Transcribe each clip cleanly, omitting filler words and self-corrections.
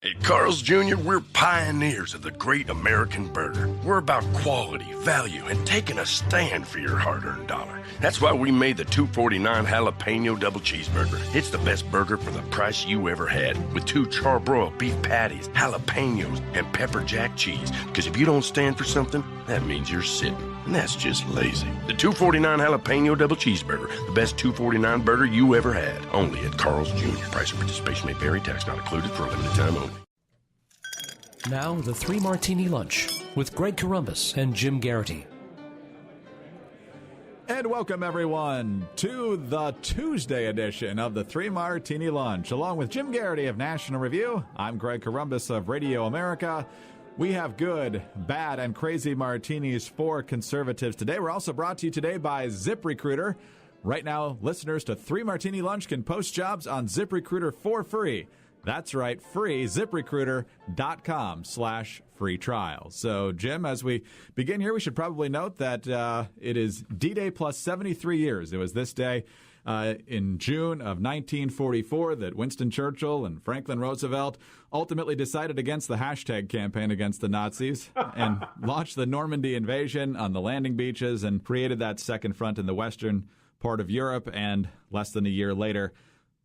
At Carl's Jr., we're pioneers of the great American burger. We're about quality, value, and taking a stand for your hard-earned dollar. That's why we made the $2.49 jalapeno double cheeseburger. It's the best burger for the price you ever had, with 2 charbroiled beef patties, jalapenos, and pepper jack cheese. Because if you don't stand for something, that means you're sitting, and that's just lazy. The $2.49 jalapeno double cheeseburger, the best $2.49 burger you ever had. Only at Carl's Jr. Price and participation may vary. Tax not included for a limited time only. Now, the 3 Martini Lunch with Greg Corombos and Jim Garrity. And welcome, everyone, to the Tuesday edition of the 3 Martini Lunch. Along with Jim Garrity of National Review, I'm Greg Corombos of Radio America. We have good, bad, and crazy martinis for conservatives today. We're also brought to you today by ZipRecruiter. Right now, listeners to 3 Martini Lunch can post jobs on ZipRecruiter for free. That's right, free, ZipRecruiter.com/free trial. So, Jim, as we begin here, we should probably note that it is D-Day plus 73 years. It was this day in June of 1944 that Winston Churchill and Franklin Roosevelt ultimately decided against the hashtag campaign against the Nazis and launched the Normandy invasion on the landing beaches and created that second front in the western part of Europe. And less than a year later,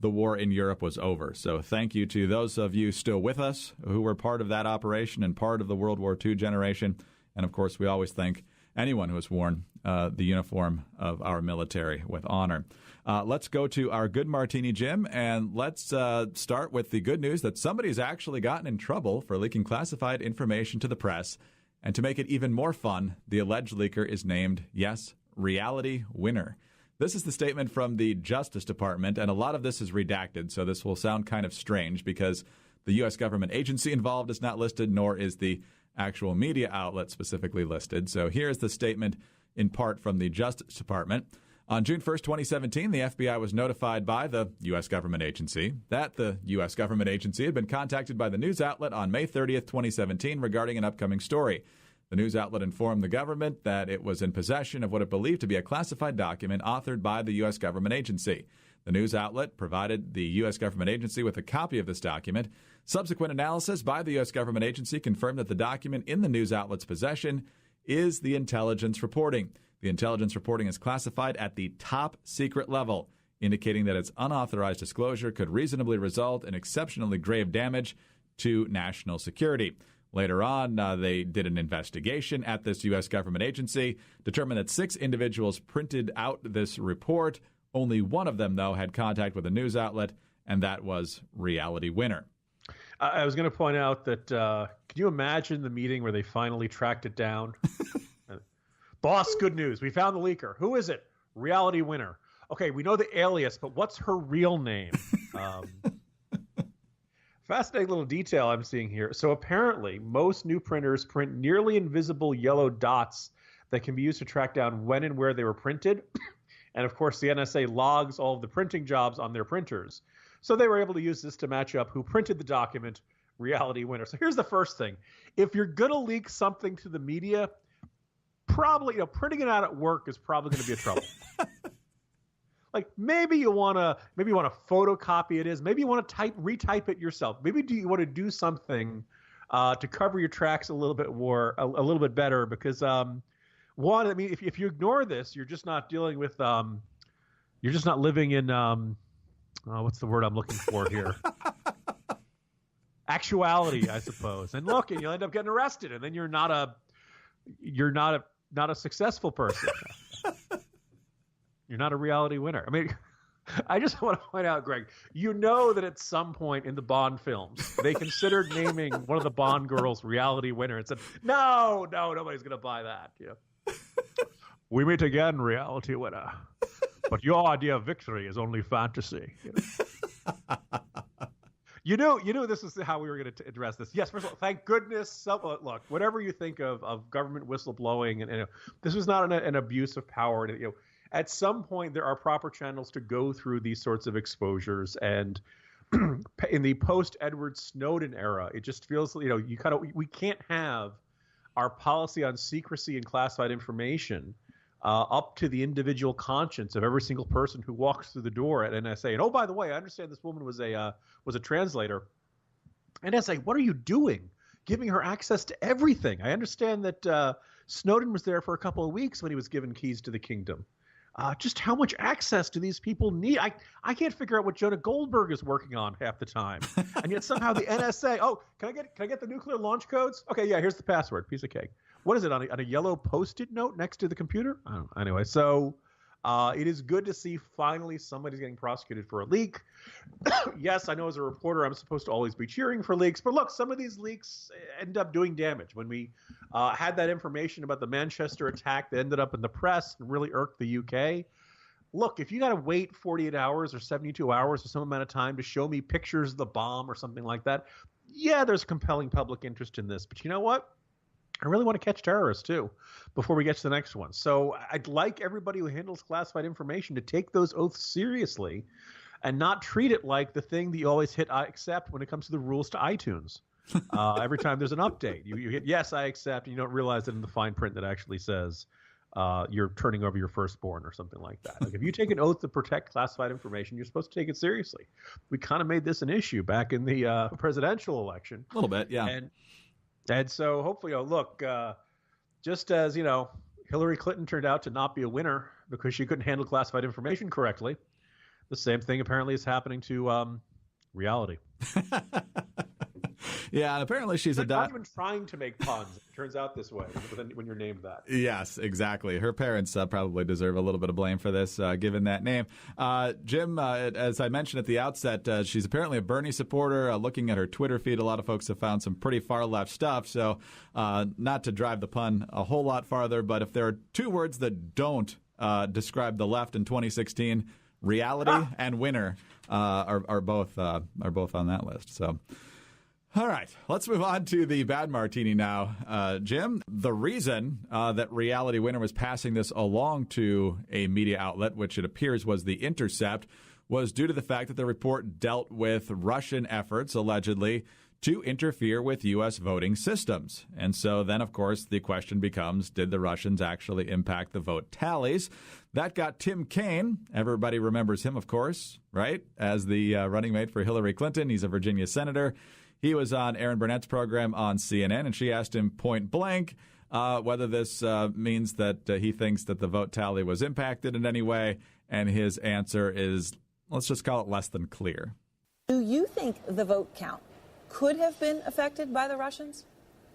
the war in Europe was over. So thank you to those of you still with us who were part of that operation and part of the World War II generation. And, of course, we always thank anyone who has worn the uniform of our military with honor. Let's go to our good martini, Jim, and let's start with the good news that somebody's actually gotten in trouble for leaking classified information to the press. And to make it even more fun, the alleged leaker is named, yes, Reality Winner. This is the statement from the Justice Department, and a lot of this is redacted, so this will sound kind of strange because the U.S. government agency involved is not listed, nor is the actual media outlet specifically listed. So here's the statement in part from the Justice Department. On June 1st, 2017, the FBI was notified by the U.S. government agency that the U.S. government agency had been contacted by the news outlet on May 30th, 2017 regarding an upcoming story. The news outlet informed the government that it was in possession of what it believed to be a classified document authored by the U.S. government agency. The news outlet provided the U.S. government agency with a copy of this document. Subsequent analysis by the U.S. government agency confirmed that the document in the news outlet's possession is the intelligence reporting. The intelligence reporting is classified at the top secret level, indicating that its unauthorized disclosure could reasonably result in exceptionally grave damage to national security. Later on, they did an investigation at this U.S. government agency, determined that 6 individuals printed out this report. Only one of them, though, had contact with a news outlet, and that was Reality Winner. I was going to point out that, can you imagine the meeting where they finally tracked it down? Boss, good news. We found the leaker. Who is it? Reality Winner. Okay, we know the alias, but what's her real name? Fascinating little detail I'm seeing here. So apparently, most new printers print nearly invisible yellow dots that can be used to track down when and where they were printed. And of course, the NSA logs all of the printing jobs on their printers. So they were able to use this to match up who printed the document, Reality Winner. So here's the first thing. If you're going to leak something to the media, probably, printing it out at work is probably going to be a trouble. Like maybe you want to photocopy it. Maybe you want to retype it yourself. Maybe you want to do something to cover your tracks a little bit better. Because one, I mean, if you ignore this, you're just not dealing with you're just not living in what's the word I'm looking for here? Actuality, I suppose. And look, and you'll end up getting arrested, and then you're not a successful person. You're not a reality winner. I mean, I just want to point out, Greg, you know that at some point in the Bond films, they considered naming one of the Bond girls Reality Winner and said, no, nobody's going to buy that. We meet again, Reality Winner. But your idea of victory is only fantasy. You knew this is how we were going to address this. Yes, first of all, thank goodness. Look, whatever you think of government whistleblowing, and this was not an abuse of power. And, at some point, there are proper channels to go through these sorts of exposures. And in the post-Edward Snowden era, it just feels, we can't have our policy on secrecy and classified information up to the individual conscience of every single person who walks through the door at NSA. And oh, by the way, I understand this woman was a translator. NSA, what are you doing? Giving her access to everything. I understand that Snowden was there for a couple of weeks when he was given keys to the kingdom. Just how much access do these people need? I can't figure out what Jonah Goldberg is working on half the time, and yet somehow the NSA. Oh, can I get the nuclear launch codes? Okay, yeah, here's the password. Piece of cake. What is it on a yellow Post-it note next to the computer? I don't know. Anyway, so it is good to see finally somebody's getting prosecuted for a leak. Yes, I know as a reporter I'm supposed to always be cheering for leaks, but look, some of these leaks end up doing damage. When we had that information about the Manchester attack that ended up in the press and really irked the UK, look, if you got to wait 48 hours or 72 hours or some amount of time to show me pictures of the bomb or something like that, yeah, there's compelling public interest in this. But you know what? I really want to catch terrorists, too, before we get to the next one. So I'd like everybody who handles classified information to take those oaths seriously and not treat it like the thing that you always hit I accept when it comes to the rules to iTunes. Every time there's an update, you hit yes, I accept, and you don't realize that in the fine print that actually says you're turning over your firstborn or something like that. Like if you take an oath to protect classified information, you're supposed to take it seriously. We kind of made this an issue back in the presidential election. A little bit, yeah. And so hopefully, look, just as, Hillary Clinton turned out to not be a winner because she couldn't handle classified information correctly, the same thing apparently is happening to reality. Yeah, and apparently she's not even trying to make puns. It turns out this way when you're named that. Yes, exactly. Her parents probably deserve a little bit of blame for this, given that name. Jim, as I mentioned at the outset, she's apparently a Bernie supporter. Looking at her Twitter feed, a lot of folks have found some pretty far-left stuff. So not to drive the pun a whole lot farther, but if there are two words that don't describe the left in 2016, reality and winner are both on that list. So. All right, let's move on to the bad martini now. Jim, the reason that Reality Winner was passing this along to a media outlet, which it appears was The Intercept, was due to the fact that the report dealt with Russian efforts, allegedly, to interfere with U.S. voting systems. And so then, of course, the question becomes, did the Russians actually impact the vote tallies? That got Tim Kaine. Everybody remembers him, of course, right, as the running mate for Hillary Clinton. He's a Virginia senator. He was on Erin Burnett's program on CNN, and she asked him point blank whether this means that he thinks that the vote tally was impacted in any way, and his answer is, let's just call it less than clear. Do you think the vote count could have been affected by the Russians?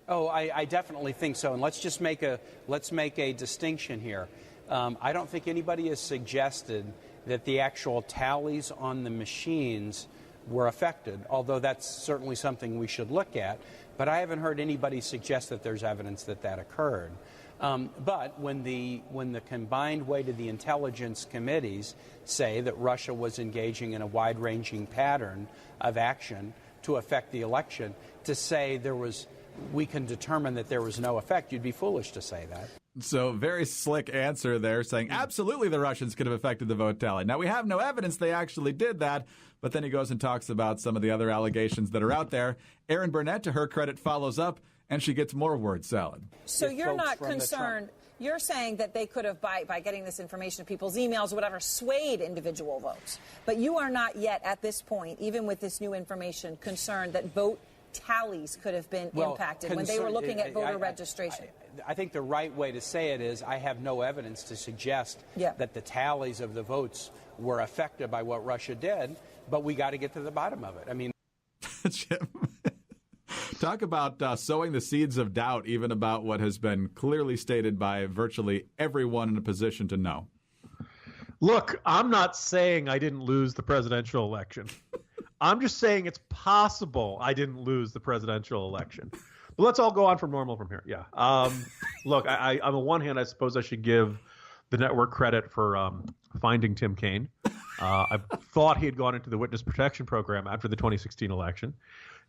Oh, I definitely think so, and let's make a distinction here. I don't think anybody has suggested that the actual tallies on the machines were affected, although that's certainly something we should look at. But I haven't heard anybody suggest that there's evidence that that occurred. But when the combined weight of the intelligence committees say that Russia was engaging in a wide-ranging pattern of action to affect the election, to say we can determine that there was no effect, you'd be foolish to say that. So very slick answer there, saying absolutely the Russians could have affected the vote tally. Now, we have no evidence they actually did that, but then he goes and talks about some of the other allegations that are out there. Erin Burnett, to her credit, follows up, and she gets more word salad. So you're not concerned. You're saying that they could have, by getting this information, people's emails or whatever, swayed individual votes. But you are not yet, at this point, even with this new information, concerned that vote tallies could have been impacted when they were looking at voter registration. I think the right way to say it is I have no evidence to suggest that the tallies of the votes were affected by what Russia did, but we got to get to the bottom of it. I mean, Jim, talk about sowing the seeds of doubt, even about what has been clearly stated by virtually everyone in a position to know. Look, I'm not saying I didn't lose the presidential election. I'm just saying it's possible I didn't lose the presidential election. But let's all go on from normal from here. Yeah. Look, on the one hand, I suppose I should give the network credit for finding Tim Kaine. I thought he had gone into the witness protection program after the 2016 election.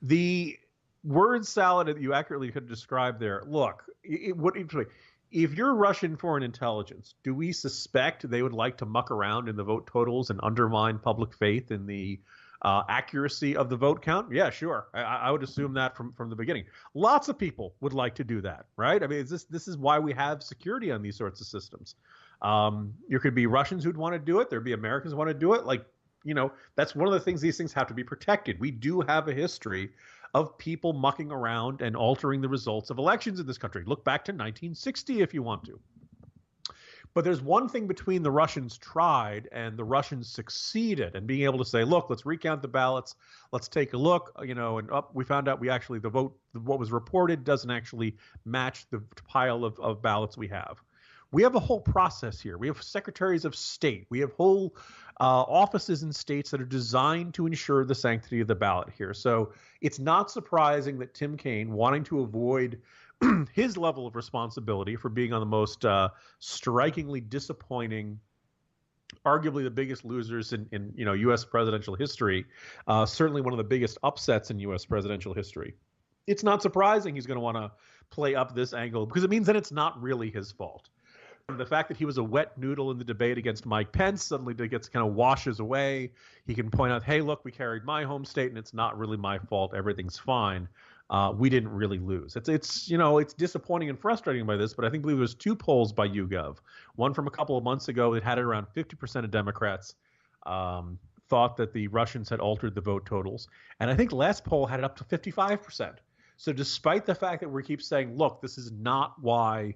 The word salad that you accurately could describe there, look, if you're Russian foreign intelligence, do we suspect they would like to muck around in the vote totals and undermine public faith in the accuracy of the vote count? Yeah, sure. I would assume that from the beginning. Lots of people would like to do that, right? I mean, this is why we have security on these sorts of systems. There could be Russians who'd want to do it. There'd be Americans who want to do it. Like, that's one of the things, these things have to be protected. We do have a history of people mucking around and altering the results of elections in this country. Look back to 1960 if you want to. But there's one thing between the Russians tried and the Russians succeeded, and being able to say, look, let's recount the ballots, let's take a look, and we found out the vote, what was reported doesn't actually match the pile of ballots we have. We have a whole process here. We have secretaries of state. We have whole offices in states that are designed to ensure the sanctity of the ballot here. So it's not surprising that Tim Kaine, wanting to avoid his level of responsibility for being on the most strikingly disappointing, arguably the biggest losers in U.S. presidential history, certainly one of the biggest upsets in U.S. presidential history. It's not surprising he's going to want to play up this angle because it means that it's not really his fault. The fact that he was a wet noodle in the debate against Mike Pence suddenly kind of washes away. He can point out, hey, look, we carried my home state and it's not really my fault. Everything's fine. We didn't really lose. It's disappointing and frustrating by this, but I believe there was 2 polls by YouGov. One from a couple of months ago that had it around 50% of Democrats thought that the Russians had altered the vote totals. And I think the last poll had it up to 55%. So despite the fact that we keep saying, look, this is not why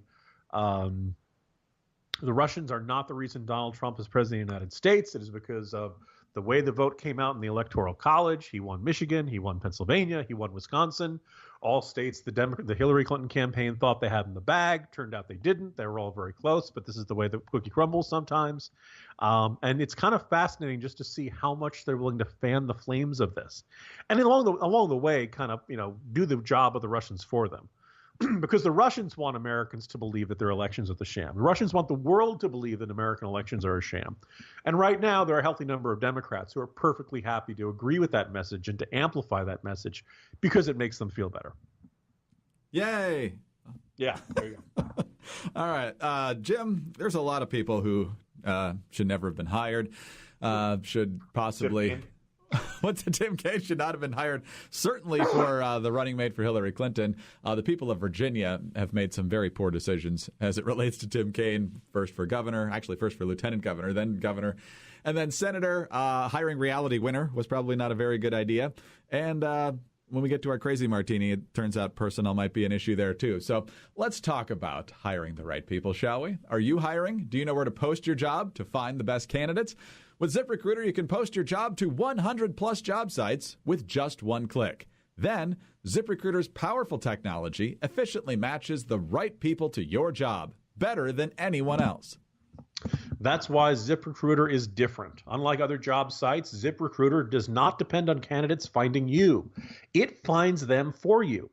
the Russians are not the reason Donald Trump is president of the United States. It is because of the way the vote came out in the Electoral College. He won Michigan. He won Pennsylvania. He won Wisconsin. All states the Hillary Clinton campaign thought they had in the bag. Turned out they didn't. They were all very close, but this is the way the cookie crumbles sometimes. And it's kind of fascinating just to see how much they're willing to fan the flames of this. And along the way, kind of, do the job of the Russians for them. Because the Russians want Americans to believe that their elections are the sham. The Russians want the world to believe that American elections are a sham. And right now, there are a healthy number of Democrats who are perfectly happy to agree with that message and to amplify that message because it makes them feel better. Yay. Yeah, there you go. All right. Jim, there's a lot of people who should never have been hired, should possibly... Tim Kaine should not have been hired, certainly for the running mate for Hillary Clinton. The people of Virginia have made some very poor decisions as it relates to Tim Kaine, first for governor, actually first for lieutenant governor, then governor, and then senator. Hiring reality winner was probably not a very good idea. And when we get to our crazy martini, it turns out personnel might be an issue there, too. So let's talk about hiring the right people, shall we? Are you hiring? Do you know where to post your job to find the best candidates? With ZipRecruiter, you can post your job to 100-plus job sites with just one click. Then, ZipRecruiter's powerful technology efficiently matches the right people to your job, better than anyone else. That's why ZipRecruiter is different. Unlike other job sites, ZipRecruiter does not depend on candidates finding you. It finds them for you.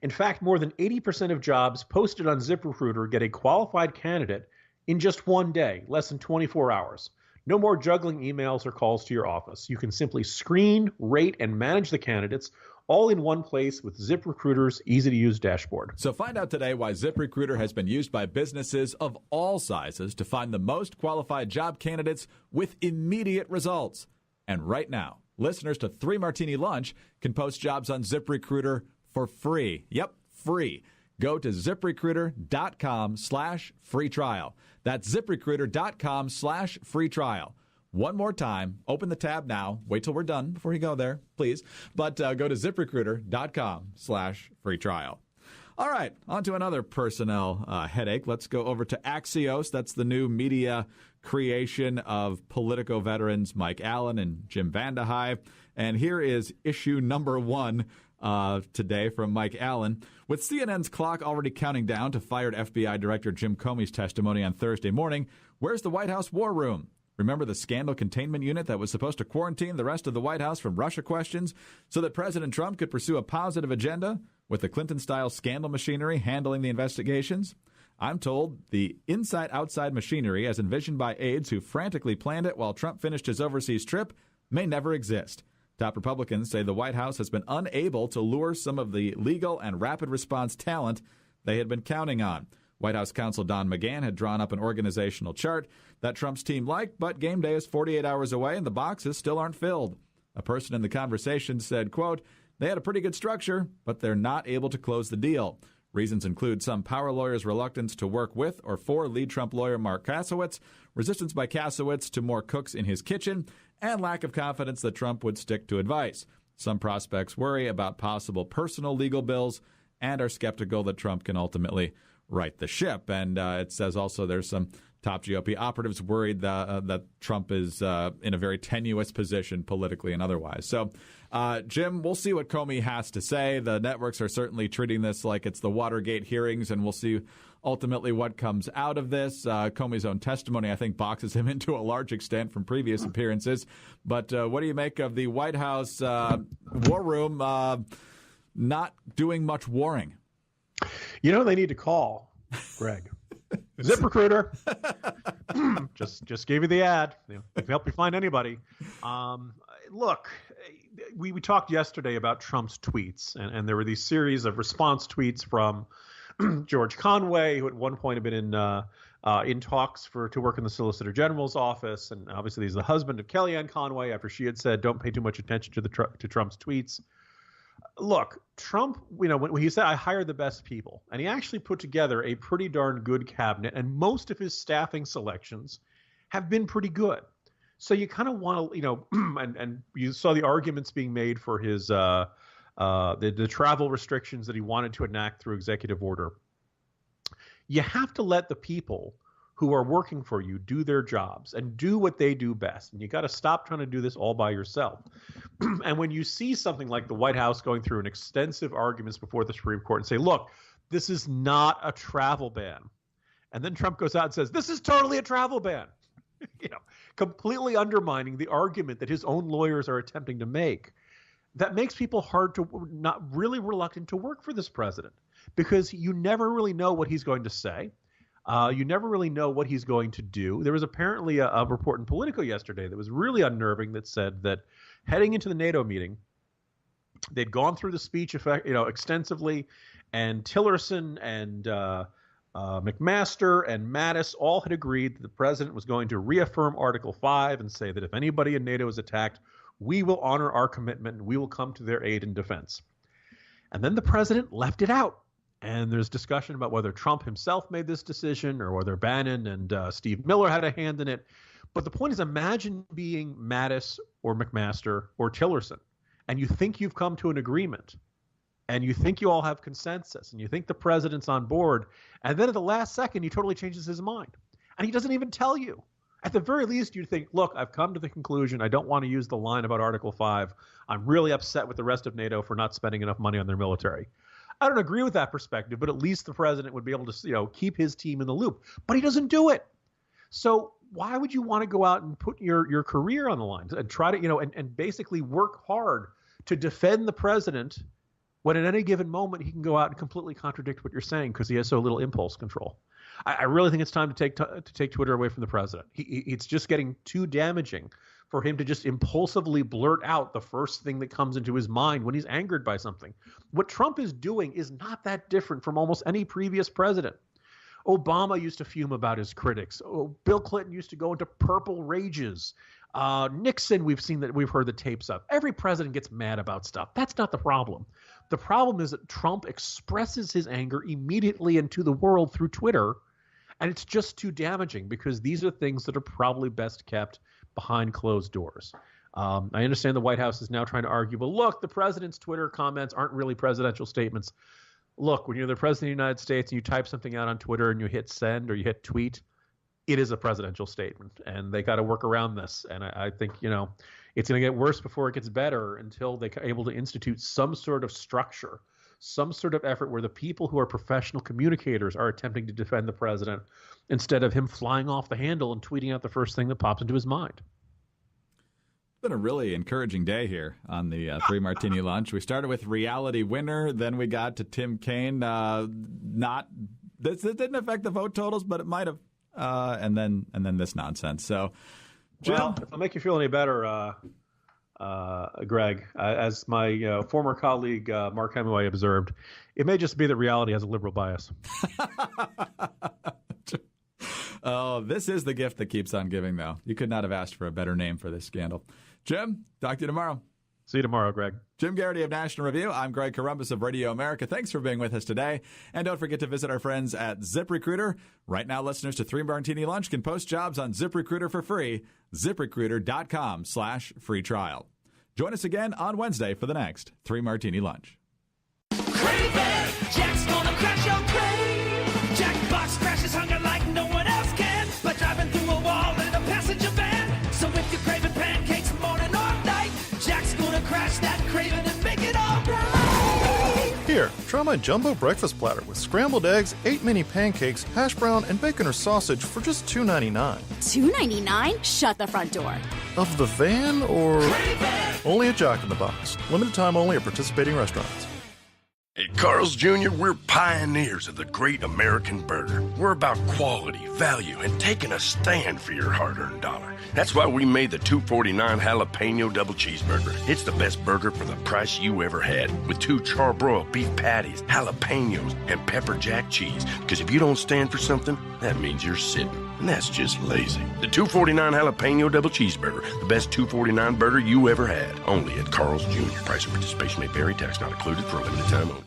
In fact, more than 80% of jobs posted on ZipRecruiter get a qualified candidate in just one day, less than 24 hours. No more juggling emails or calls to your office. You can simply screen, rate, and manage the candidates all in one place with ZipRecruiter's easy-to-use dashboard. So find out today why ZipRecruiter has been used by businesses of all sizes to find the most qualified job candidates with immediate results. And right now, listeners to 3 Martini Lunch can post jobs on ZipRecruiter for free. Yep, free. Go to ZipRecruiter.com/free trial. That's ZipRecruiter.com/free trial. One more time, open the tab now. Wait till we're done before you go there, please. But go to ZipRecruiter.com/free trial. All right, on to another personnel headache. Let's go over to Axios. That's the new media creation of Politico veterans Mike Allen and Jim Vandehei. And here is issue number 1 today from Mike Allen. With CNN's clock already counting down to fired FBI Director Jim Comey's testimony on Thursday morning, where's the White House war room? Remember the scandal containment unit that was supposed to quarantine the rest of the White House from Russia questions so that President Trump could pursue a positive agenda with the Clinton-style scandal machinery handling the investigations? I'm told the inside-outside machinery, as envisioned by aides who frantically planned it while Trump finished his overseas trip, may never exist. Top Republicans say the White House has been unable to lure some of the legal and rapid response talent they had been counting on. White House counsel Don McGahn had drawn up an organizational chart that Trump's team liked, but game day is 48 hours away and the boxes still aren't filled. A person in the conversation said, quote, they had a pretty good structure, but they're not able to close the deal. Reasons include some power lawyers' reluctance to work with or for lead Trump lawyer Mark Kasowitz, resistance by Kasowitz to more cooks in his kitchen, and lack of confidence that Trump would stick to advice. Some prospects worry about possible personal legal bills and are skeptical that Trump can ultimately right the ship. And it says also there's some top GOP operatives worried that Trump is in a very tenuous position politically and otherwise. So, Jim, we'll see what Comey has to say. The networks are certainly treating this like it's the Watergate hearings, and we'll see ultimately what comes out of this. Comey's own testimony, I think, boxes him into a large extent from previous appearances. But what do you make of the White House war room not doing much warring? You know, they need to call, Greg. ZipRecruiter. just gave you the ad. They can help you find anybody. Look, we talked yesterday about Trump's tweets, and there were these series of response tweets from George Conway, who at one point had been in talks to work in the Solicitor General's office, and obviously he's the husband of Kellyanne Conway after she had said, "Don't pay too much attention to Trump's tweets." Look, Trump, when he said, "I hire the best people," and he actually put together a pretty darn good cabinet, and most of his staffing selections have been pretty good. So you kind of want to, and you saw the arguments being made for his the travel restrictions that he wanted to enact through executive order. You have to let the people who are working for you do their jobs and do what they do best. And you got to stop trying to do this all by yourself. And when you see something like the White House going through an extensive arguments before the Supreme Court and say, look, this is not a travel ban. And then Trump goes out and says, this is totally a travel ban, completely undermining the argument that his own lawyers are attempting to make. That makes people not really reluctant to work for this president, because you never really know what he's going to say. You never really know what he's going to do. There was apparently a report in Politico yesterday that was really unnerving that said that heading into the NATO meeting, they'd gone through the speech extensively, and Tillerson and McMaster and Mattis all had agreed that the president was going to reaffirm Article 5 and say that if anybody in NATO is attacked, we will honor our commitment and we will come to their aid and defense. And then the president left it out. And there's discussion about whether Trump himself made this decision or whether Bannon and Steve Miller had a hand in it. But the point is, imagine being Mattis or McMaster or Tillerson, and you think you've come to an agreement, and you think you all have consensus, and you think the president's on board, and then at the last second, he totally changes his mind. And he doesn't even tell you. At the very least, you think, look, I've come to the conclusion. I don't want to use the line about Article 5. I'm really upset with the rest of NATO for not spending enough money on their military. I don't agree with that perspective, but at least the president would be able to, keep his team in the loop. But he doesn't do it. So why would you want to go out and put your career on the line and try to, and basically work hard to defend the president when at any given moment he can go out and completely contradict what you're saying because he has so little impulse control? I really think it's time to take Twitter away from the president. It's just getting too damaging for him to just impulsively blurt out the first thing that comes into his mind when he's angered by something. What Trump is doing is not that different from almost any previous president. Obama used to fume about his critics. Bill Clinton used to go into purple rages. Nixon, we've heard the tapes of. Every president gets mad about stuff. That's not the problem. The problem is that Trump expresses his anger immediately and to the world through Twitter, and it's just too damaging because these are things that are probably best kept behind closed doors. I understand the White House is now trying to argue, well, look, the president's Twitter comments aren't really presidential statements. Look, when you're the president of the United States and you type something out on Twitter and you hit send or you hit tweet, it is a presidential statement, and they got to work around this. And I think, it's going to get worse before it gets better until they're able to institute some sort of structure, some sort of effort where the people who are professional communicators are attempting to defend the president instead of him flying off the handle and tweeting out the first thing that pops into his mind. It's been a really encouraging day here on the Three Martini Lunch. We started with Reality Winner, then we got to Tim Kaine. This didn't affect the vote totals, but it might have. And then this nonsense. So, Jim, well, if it'll make you feel any better, Greg, as my former colleague Mark Hemingway observed, it may just be that reality has a liberal bias. Oh, this is the gift that keeps on giving, though. You could not have asked for a better name for this scandal. Jim, talk to you tomorrow. See you tomorrow, Greg. Jim Garrity of National Review. I'm Greg Corombos of Radio America. Thanks for being with us today. And don't forget to visit our friends at ZipRecruiter. Right now, listeners to Three Martini Lunch can post jobs on ZipRecruiter for free. ZipRecruiter.com/free trial. Join us again on Wednesday for the next 3 Martini Lunch. Craven, Jack's gonna crash your crane. Jackbox crashes hunger like no one else can, by driving through a wall in a passenger van. So if you're craving pancakes morning or night, Jack's gonna crash that craving and make it all right. Here, try my jumbo breakfast platter with scrambled eggs, 8 mini pancakes, hash brown, and bacon or sausage for just $2.99. $2.99? Shut the front door. Of the van or only a Jack in the Box? Limited time only at participating restaurants. At Carl's Jr., we're pioneers of the great American burger. We're about quality, value, and taking a stand for your hard-earned dollar. That's why we made the $2.49 jalapeno double cheeseburger. It's the best burger for the price you ever had, with 2 charbroiled beef patties, jalapenos, and pepper jack cheese. Because if you don't stand for something, that means you're sitting, and that's just lazy. The $2.49 jalapeno double cheeseburger, the best $2.49 burger you ever had. Only at Carl's Jr. Price and participation may vary. Tax not included for a limited time only.